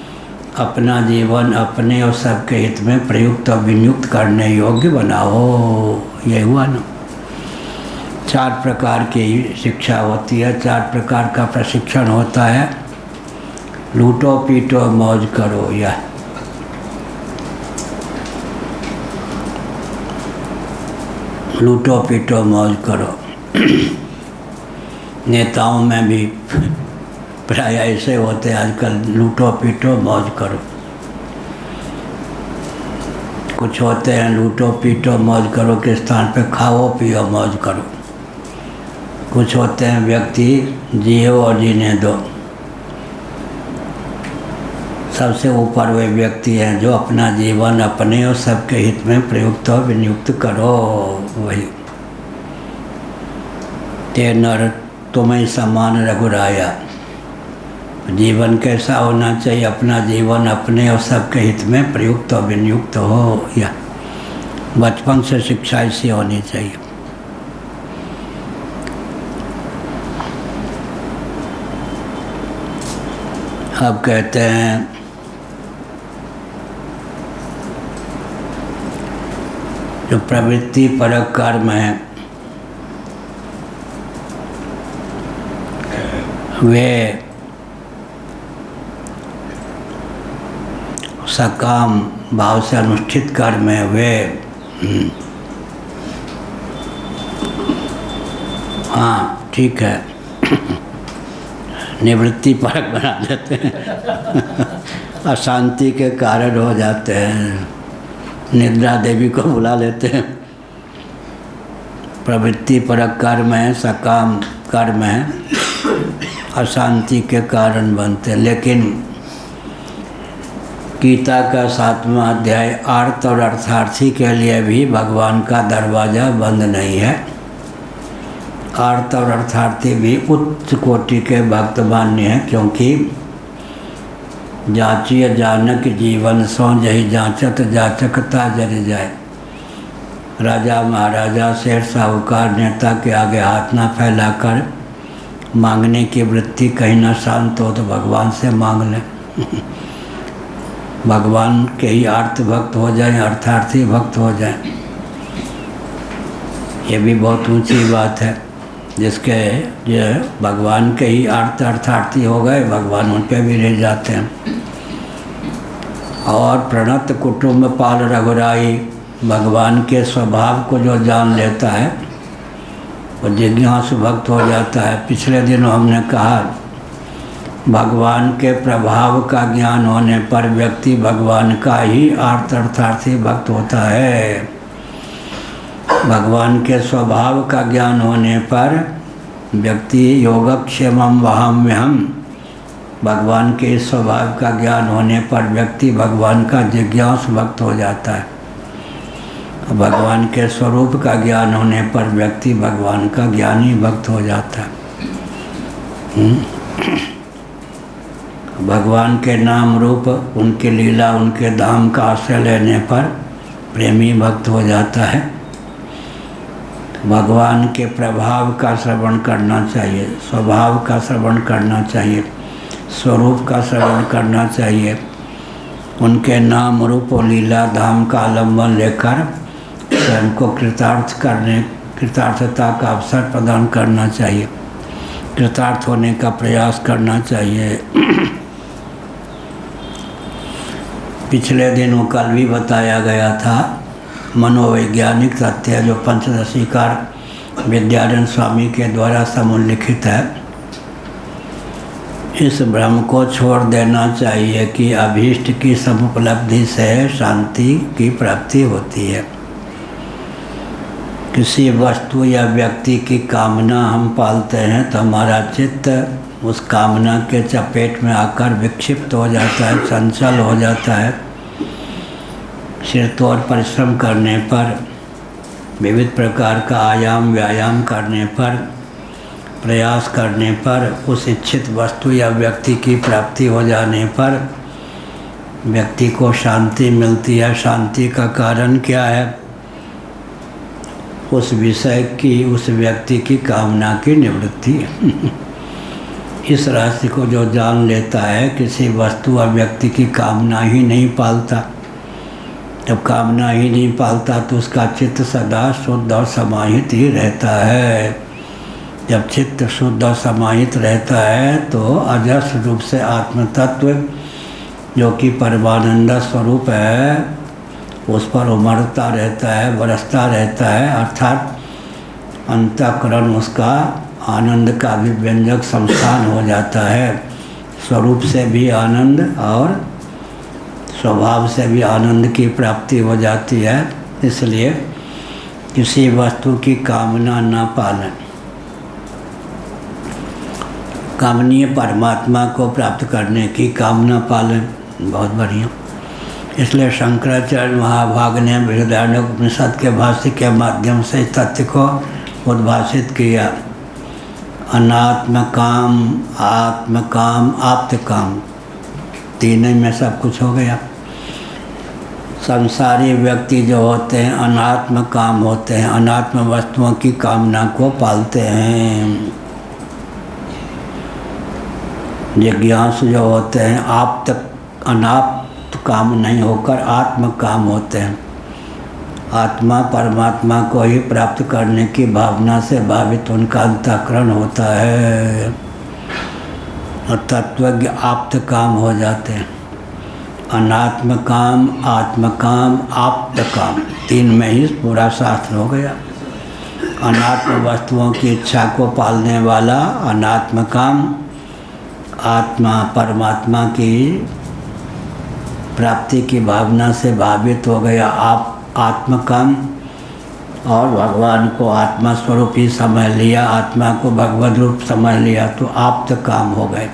अपना जीवन अपने और सबके हित में प्रयुक्त और विनियुक्त करने योग्य बनाओ। ये हुआ ना। 4 प्रकार की शिक्षा होती है, 4 प्रकार का प्रशिक्षण होता है। लूटो पीटो मौज करो, यह लूटो पीटो मौज करो। नेताओं में भी प्राय ऐसे होते हैं आजकल, लूटो पीटो मौज करो। कुछ होते हैं लूटो पीटो मौज करो के स्थान पे खाओ पियो मौज करो। कुछ होते हैं व्यक्ति जियो और जीने दो। सबसे ऊपर वे व्यक्ति हैं जो अपना जीवन अपने और सबके हित में प्रयुक्त और विनियुक्त करो। वही ते नर तुम्हें समान रघुराया। जीवन कैसा होना चाहिए? अपना जीवन अपने और सबके हित में प्रयुक्त और विनियुक्त हो। या बचपन से शिक्षा ऐसी होनी चाहिए। अब कहते हैं जो प्रवृत्ति परक कर्म है वे सकाम भाव से अनुष्ठित कर्म है, वे हाँ ठीक है निवृत्ति परक बना देते हैं। अशांति के कारण हो जाते हैं। निद्रा देवी को बुला लेते हैं। प्रवृत्ति परक कर्म है, सकाम कर्म है, अशांति के कारण बनते हैं। लेकिन गीता का 7वां अध्याय अर्थ और अर्थार्थी के लिए भी भगवान का दरवाज़ा बंद नहीं है। अर्थ और अर्थार्थी भी उच्च कोटि के भक्त मान्य हैं, क्योंकि जाचिय जानक जीवन सो जही जांचत जाचकता जर जाए। राजा महाराजा शेर साहूकार नेता के आगे हाथ ना फैलाकर मांगने की वृत्ति कहीं ना शांत हो तो भगवान से मांग लें। भगवान के ही आर्त भक्त हो जाएं, अर्थार्थी भक्त हो जाएं। ये भी बहुत ऊंची बात है। जिसके जो भगवान के ही आर्त अर्थार्थी हो गए, भगवान उन पे भी रह जाते हैं। और प्रणत कुटुंब पाल रघुराई, भगवान के स्वभाव को जो जान लेता है वो जिज्ञासु भक्त हो जाता है। पिछले दिनों हमने कहा भगवान के प्रभाव का ज्ञान होने पर व्यक्ति भगवान का ही आर्त अर्थार्थी भक्त होता है। भगवान के स्वभाव का ज्ञान होने पर व्यक्ति योगक्षेमम वहाम्यहम, भगवान के स्वभाव का ज्ञान होने पर व्यक्ति भगवान का जिज्ञासु भक्त हो जाता है। भगवान के स्वरूप का ज्ञान होने पर व्यक्ति भगवान का ज्ञानी भक्त हो जाता है। भगवान के नाम रूप, उनकी लीला, उनके धाम का आश्रय लेने पर प्रेमी भक्त हो जाता है। भगवान के प्रभाव का श्रवण करना चाहिए, स्वभाव का श्रवण करना चाहिए, स्वरूप का श्रवण करना चाहिए। उनके नाम रूप और लीला धाम का आलम्बन लेकर स्वयं को कृतार्थता का अवसर प्रदान करना चाहिए, कृतार्थ होने का प्रयास करना चाहिए। पिछले दिनों कल भी बताया गया था मनोवैज्ञानिक तथ्य जो पंचदशीकार विद्यारण्य स्वामी के द्वारा समुल्लिखित है। इस भ्रम को छोड़ देना चाहिए कि अभीष्ट की समुपलब्धि से शांति की प्राप्ति होती है। किसी वस्तु या व्यक्ति की कामना हम पालते हैं तो हमारा चित्त उस कामना के चपेट में आकर विक्षिप्त हो जाता है, चंचल हो जाता है। सिरतोड़ परिश्रम करने पर, विविध प्रकार का आयाम व्यायाम करने पर, प्रयास करने पर, उस इच्छित वस्तु या व्यक्ति की प्राप्ति हो जाने पर व्यक्ति को शांति मिलती है। शांति का कारण क्या है? उस विषय की, उस व्यक्ति की कामना की निवृत्ति। इस राशि को जो जान लेता है, किसी वस्तु और व्यक्ति की कामना ही नहीं पालता। जब कामना ही नहीं पालता तो उसका चित्त सदा शुद्ध और समाहित ही रहता है। जब चित्त शुद्ध और समाहित रहता है तो अजस रूप से आत्म तत्व जो कि परमानंद स्वरूप है उस पर उमड़ता रहता है, बरसता रहता है। अर्थात अंतःकरण उसका आनंद का अभिव्यंजक संस्थान हो जाता है। स्वरूप से भी आनंद और स्वभाव से भी आनंद की प्राप्ति हो जाती है। इसलिए किसी वस्तु की कामना न पालें। कामनीय परमात्मा को प्राप्त करने की कामना पालें। बहुत बढ़िया। इसलिए शंकराचार्य महाभाग ने बृहदारण्यकोपनिषद के भाष्य के माध्यम से इस तथ्य को उद्भाषित किया। अनात्म काम, आत्म काम, आप्त काम, तीनों में सब कुछ हो गया। संसारी व्यक्ति जो होते हैं अनात्म काम होते हैं, अनात्म वस्तुओं की कामना को पालते हैं। जिज्ञासु जो होते हैं अनाप्त काम नहीं होकर आत्म काम होते हैं। आत्मा परमात्मा को ही प्राप्त करने की भावना से भावित उनका अंतःकरण होता है और तत्वज्ञ आप्त काम हो जाते हैं। अनात्म काम, आत्म काम, आप्त काम, तीन में ही पूरा शास्त्र हो गया। अनात्म वस्तुओं की इच्छा को पालने वाला अनात्म काम, आत्मा परमात्मा की प्राप्ति की भावना से भावित हो गया आत्म काम, और भगवान को आत्मा स्वरूप ही समझ लिया, आत्मा को भगवद रूप समझ लिया तो आप्त काम हो गए।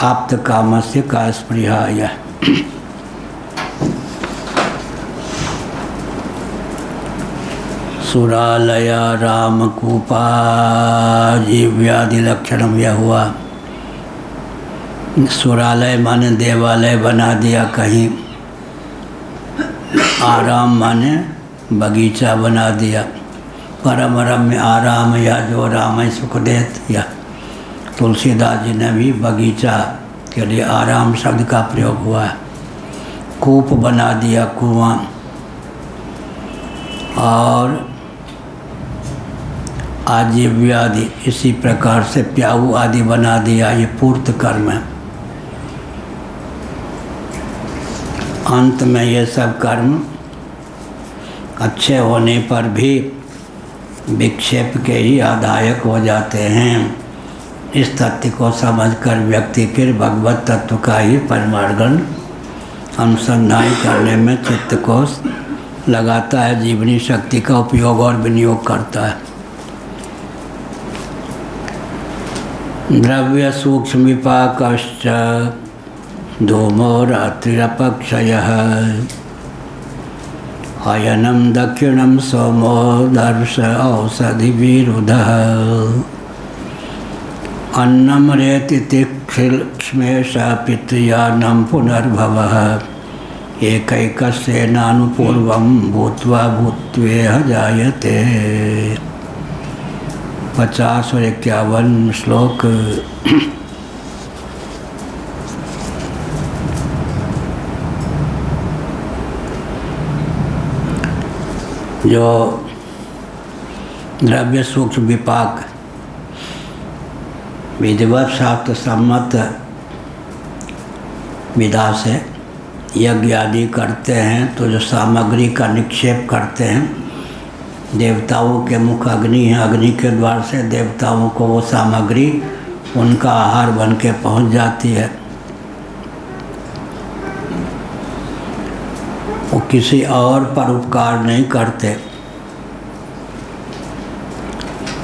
आप्त कामस्य का स्पृहाय। सुरालया रामकूपा जीव्यादि लक्षण यह हुआ। सुरालय माने देवालय बना दिया कहीं, आराम माने बगीचा बना दिया। परम रम्य आराम या जो राम सुख देत, या तुलसीदास जी ने भी बगीचा के लिए आराम शब्द का प्रयोग हुआ है। कूप बना दिया, कुआं, और आजीव्य आदि इसी प्रकार से प्याऊ आदि बना दिया। ये पूर्त कर्म है। अंत में ये सब कर्म अच्छे होने पर भी विक्षेप के ही आदायक हो जाते हैं। इस तथ्य को समझकर व्यक्ति फिर भगवत तत्व का ही परमार्गण अनुसंधान करने में चित्त को लगाता है, जीवनी शक्ति का उपयोग और विनियोग करता है। द्रव्य सूक्ष्म विपाकश्च धूमो रात्रिरपक्षयः अयनं दक्षिणं सोमो दर्श औषधि विरुधः अन्नं रेति क्ष्मेश पितृयानं पुनर्भवः एकैकस्येनानुपूर्वं भूत्वा भूत्वेह जायते। 50 और 51 श्लोक। जो द्रव्य सूक्ष्म विपाक विधिवत शास्त्र सम्मत विधा से यज्ञ आदि करते हैं, तो जो सामग्री का निक्षेप करते हैं, देवताओं के मुख अग्नि है, अग्नि के द्वार से देवताओं को वो सामग्री उनका आहार बन के पहुँच जाती है। वो किसी और पर उपकार नहीं करते।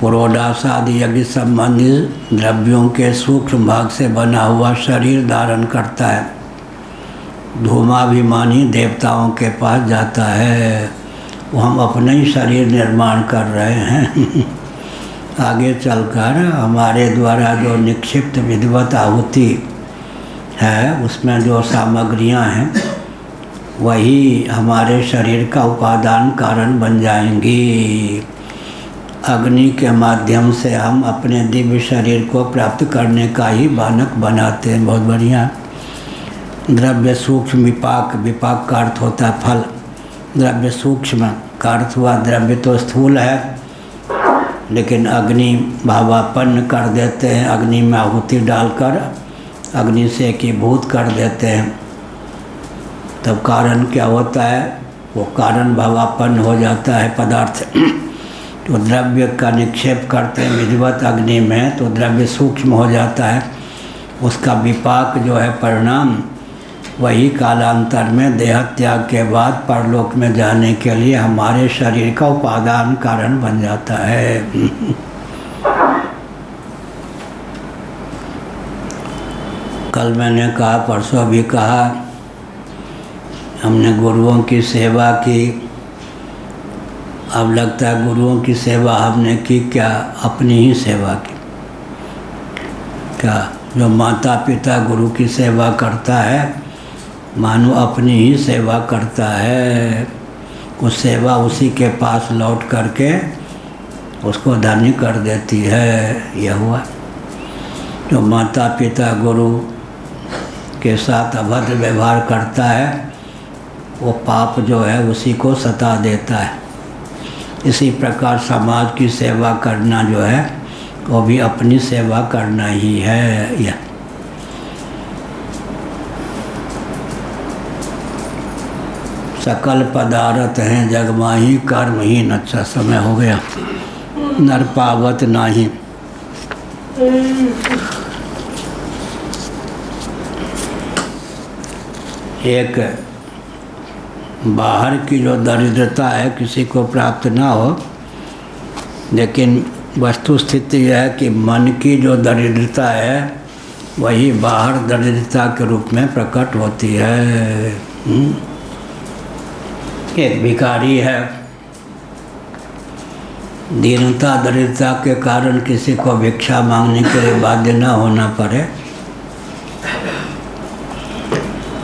पुरोडास आदि यज्ञ संबंधी द्रव्यों के सूक्ष्म भाग से बना हुआ शरीर धारण करता है। धूमाभिमानी देवताओं के पास जाता है। वो हम अपने ही शरीर निर्माण कर रहे हैं। आगे चलकर हमारे द्वारा जो निक्षिप्त विधिवत आहुति है, उसमें जो सामग्रियां हैं, वही हमारे शरीर का उपादान कारण बन जाएंगी। अग्नि के माध्यम से हम अपने दिव्य शरीर को प्राप्त करने का ही बानक बनाते हैं। बहुत बढ़िया। द्रव्य सूक्ष्म विपाक, विपाक का अर्थ होता है फल। द्रव्य सूक्ष्म का अर्थ हुआ द्रव्य तो स्थूल है, लेकिन अग्नि भावापन्न कर देते हैं। अग्नि में आहुति डालकर अग्नि से एकीभूत कर देते हैं, तब कारण क्या होता है? वो कारण भावापन्न हो जाता है पदार्थ। तो द्रव्य का निक्षेप करते हैं विधिवत अग्नि में, तो द्रव्य सूक्ष्म हो जाता है। उसका विपाक जो है परिणाम, वही कालांतर में देह त्याग के बाद परलोक में जाने के लिए हमारे शरीर का उपादान कारण बन जाता है। कल मैंने कहा, परसों भी कहा, हमने गुरुओं की सेवा की। अब लगता है गुरुओं की सेवा हमने की क्या? अपनी ही सेवा की। क्या जो माता पिता गुरु की सेवा करता है, मानो अपनी ही सेवा करता है। उस सेवा उसी के पास लौट करके उसको धन्य कर देती है। यह हुआ। जो माता पिता गुरु के साथ अभद्र व्यवहार करता है, वो पाप जो है उसी को सता देता है। इसी प्रकार समाज की सेवा करना जो है, वो भी अपनी सेवा करना ही है। यह सकल पदार्थ हैं जग माही, कर्महीन। अच्छा समय हो गया। नर पावत नाही। एक बाहर की जो दरिद्रता है किसी को प्राप्त ना हो, लेकिन वस्तु स्थिति यह है कि मन की जो दरिद्रता है वही बाहर दरिद्रता के रूप में प्रकट होती है। एक भिखारी है, दीनता दरिद्रता के कारण किसी को भिक्षा मांगने के लिए बाध्य न होना पड़े,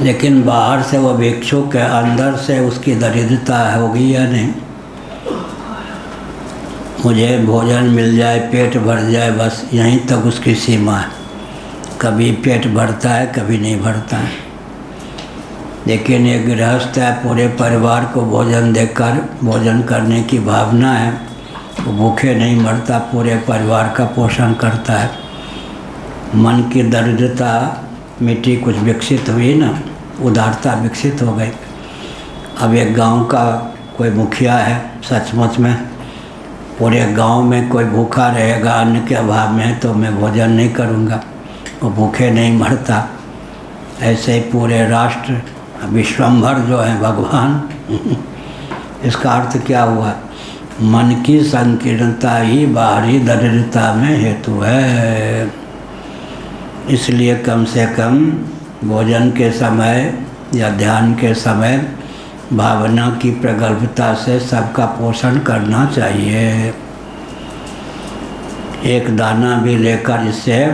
लेकिन बाहर से वो भिक्षु के अंदर से उसकी दरिद्रता होगी या नहीं। मुझे भोजन मिल जाए, पेट भर जाए, बस यहीं तक उसकी सीमा है। कभी पेट भरता है, कभी नहीं भरता है। लेकिन एक गृहस्थ है, पूरे परिवार को भोजन देकर भोजन करने की भावना है, वो भूखे नहीं मरता, पूरे परिवार का पोषण करता है। मन की दरिद्रता मिट्टी, कुछ विकसित हुई ना, उदारता विकसित हो गई। अब एक गांव का कोई मुखिया है, सचमुच में पूरे गांव में कोई भूखा रहेगा अन्न के अभाव में तो मैं भोजन नहीं करूंगा, वो भूखे नहीं मरता। ऐसे ही पूरे राष्ट्र विश्वम्भर जो है भगवान इसका अर्थ क्या हुआ? मन की संकीर्णता ही बाहरी दरिद्रता में हेतु है। इसलिए कम से कम भोजन के समय या ध्यान के समय भावना की प्रगल्भता से सबका पोषण करना चाहिए। एक दाना भी लेकर इससे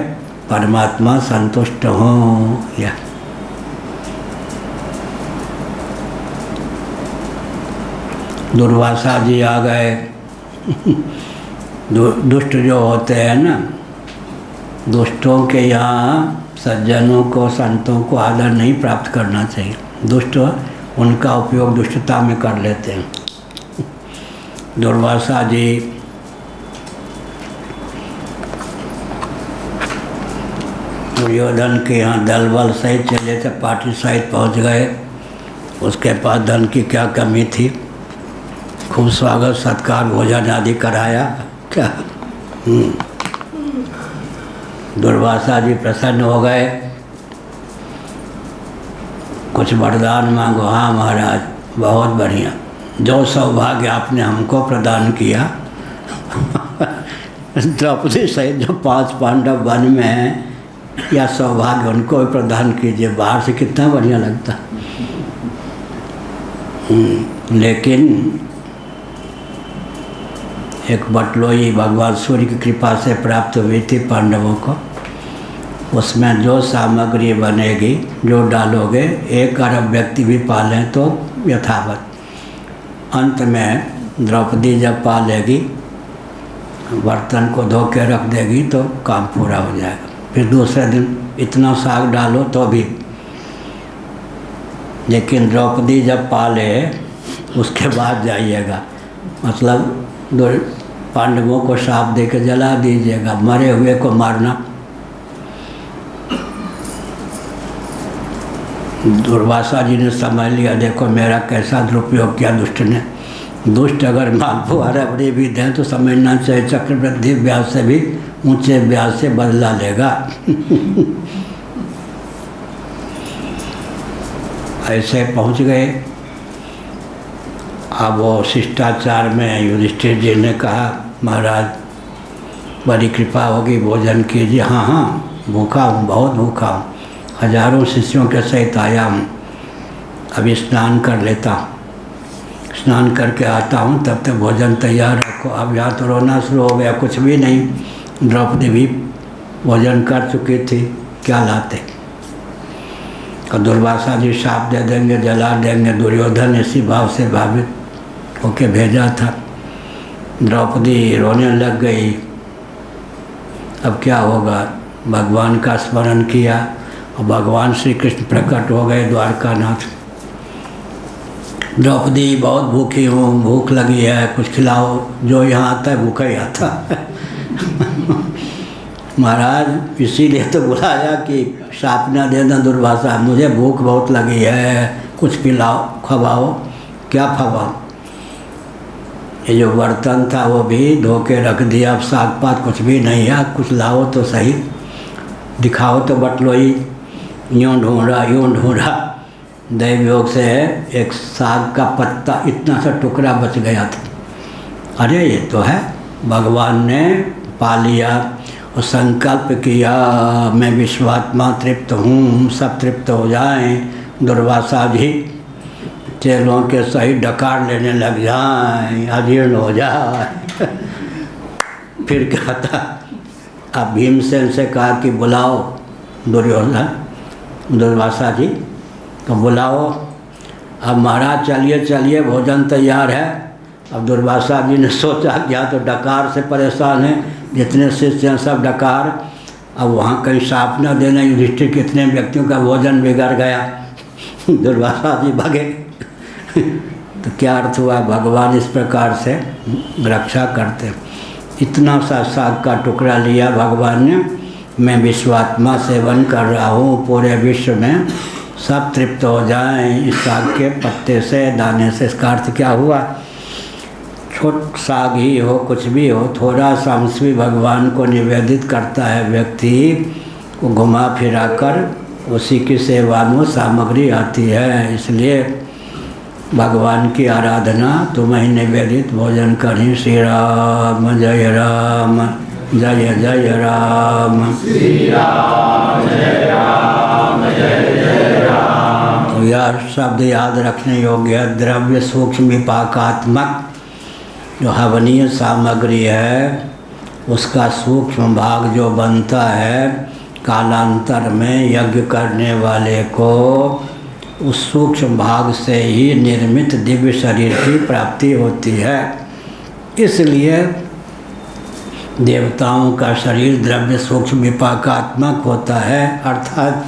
परमात्मा संतुष्ट हो। या दुर्वासा जी आ गए। दुष्ट जो होते हैं ना, दुष्टों के यहाँ सज्जनों को, संतों को आदर नहीं प्राप्त करना चाहिए। दुष्ट उनका उपयोग दुष्टता में कर लेते हैं। दुर्वासा जी दुर्योधन के यहाँ दल बल सहित चले थे, पार्टी सहित पहुँच गए। उसके पास धन की क्या कमी थी, खूब स्वागत सत्कार भोजन आदि कराया क्या। दुर्वासा जी प्रसन्न हो गए, कुछ वरदान मांगो। हाँ महाराज, बहुत बढ़िया, जो सौभाग्य आपने हमको प्रदान किया। द्रौपदी सहित जो 5 पांडव वन में हैं, या सौभाग्य उनको भी प्रदान कीजिए। बाहर से कितना बढ़िया लगता। लेकिन एक बटलोई भगवान सूर्य की कृपा से प्राप्त हुई थी पांडवों को। उसमें जो सामग्री बनेगी, जो डालोगे, 1 अरब व्यक्ति भी पालें तो यथावत। अंत में द्रौपदी जब पालेगी, बर्तन को धो के रख देगी तो काम पूरा हो जाएगा। फिर दूसरे दिन इतना साग डालो तो भी। लेकिन द्रौपदी जब पाले उसके बाद जाइएगा, मतलब पांडवों को शाप दे के जला दीजिएगा, मरे हुए को मारना। दुर्वासा जी ने समझ लिया, देखो मेरा कैसा दुरुपयोग किया दुष्ट ने। दुष्ट अगर मालपुआ रबड़ी भी दें तो समझना चाहिए चक्रवृद्धि ब्याज से भी ऊंचे ब्याज से बदला लेगा। ऐसे पहुंच गए। अब वो शिष्टाचार में युधिष्ठिर जी ने कहा, महाराज बड़ी कृपा होगी, भोजन कीजिए। हाँ हाँ, भूखा हूँ, बहुत भूखा हूँ, हजारों शिष्यों के सहित आया हूँ, अभी स्नान कर लेता हूँ, स्नान करके आता हूँ, तब तक भोजन तैयार रखो। अब यहाँ तो रोना शुरू हो गया, कुछ भी नहीं। द्रौपदी भी भोजन कर चुकी थी, क्या लाते। और दुर्वासा जी शाप दे देंगे, जला देंगे। दुर्योधन इसी भाव से भावित होके भेजा था। द्रौपदी रोने लग गई। अब क्या होगा, भगवान का स्मरण किया और भगवान श्री कृष्ण प्रकट हो गए द्वारकानाथ। द्रौपदी बहुत भूखी हूँ, भूख लगी है, कुछ खिलाओ। जो यहाँ आता है भूखा ही आता है। महाराज इसीलिए तो बुलाया कि शाप न देना दुर्वासा, मुझे भूख बहुत लगी है, कुछ पिलाओ, खवाओ। क्या खवाओ? ये जो बर्तन था वो भी धो के रख दिया, अब साग पात कुछ भी नहीं है, कुछ लाओ तो सही, दिखाओ तो बटलोई। यूँ ढूंढा, यूँ ढूंढा, दैव योग से एक साग का पत्ता इतना सा टुकड़ा बच गया था। अरे ये तो है, भगवान ने पा लिया और संकल्प किया, मैं विश्वात्मा तृप्त हूँ, सब तृप्त हो जाएं। दुर्वासा जी चेलों के सही डकार लेने लग जाएं, अजीर्ण हो जाए। फिर क्या था, अब भीमसेन से कहा कि बुलाओ दुर्वासा जी, तो बुलाओ। अब महाराज चलिए चलिए, भोजन तैयार है। अब दुर्वासा जी ने सोचा क्या, तो डकार से परेशान है, जितने शिष्य हैं सब डकार। अब वहाँ कहीं साप न देना, युधिष्ठिर कितने व्यक्तियों का भोजन बिगड़ गया। दुर्वासा जी भागे। तो क्या अर्थ हुआ, भगवान इस प्रकार से रक्षा करते। इतना सा साग का टुकड़ा लिया भगवान ने, मैं विश्वात्मा सेवन कर रहा हूँ, पूरे विश्व में सब तृप्त हो जाएं इस साग के पत्ते से, दाने से। इसका अर्थ क्या हुआ, छोट साग ही हो, कुछ भी हो, थोड़ा सा अंश भी भगवान को निवेदित करता है व्यक्ति, को घुमा फिरा कर उसी की सेवा में सामग्री आती है। इसलिए भगवान की आराधना तुम ही निवेदित भोजन करी। श्री राम जय राम, जय जय राम, श्री राम जय राम, जय जय राम। तो यह शब्द याद रखने योग्य। द्रव्य सूक्ष्म विपाकात्मक जो हवनीय सामग्री है, उसका सूक्ष्म भाग जो बनता है, कालांतर में यज्ञ करने वाले को उस सूक्ष्म भाग से ही निर्मित दिव्य शरीर की प्राप्ति होती है। इसलिए देवताओं का शरीर द्रव्य सूक्ष्म विपाकात्मक होता है, अर्थात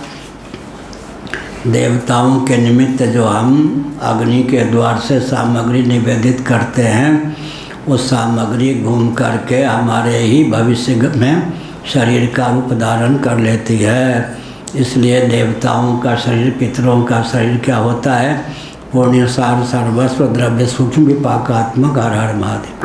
देवताओं के निमित्त जो हम अग्नि के द्वार से सामग्री निवेदित करते हैं, उस सामग्री घूम करके हमारे ही भविष्य में शरीर का रूप धारण कर लेती है। इसलिए देवताओं का शरीर, पितरों का शरीर क्या होता है, पुण्यसार सर्वस्व द्रव्य सूक्ष्म विपाकात्मक। हर हर महादेव।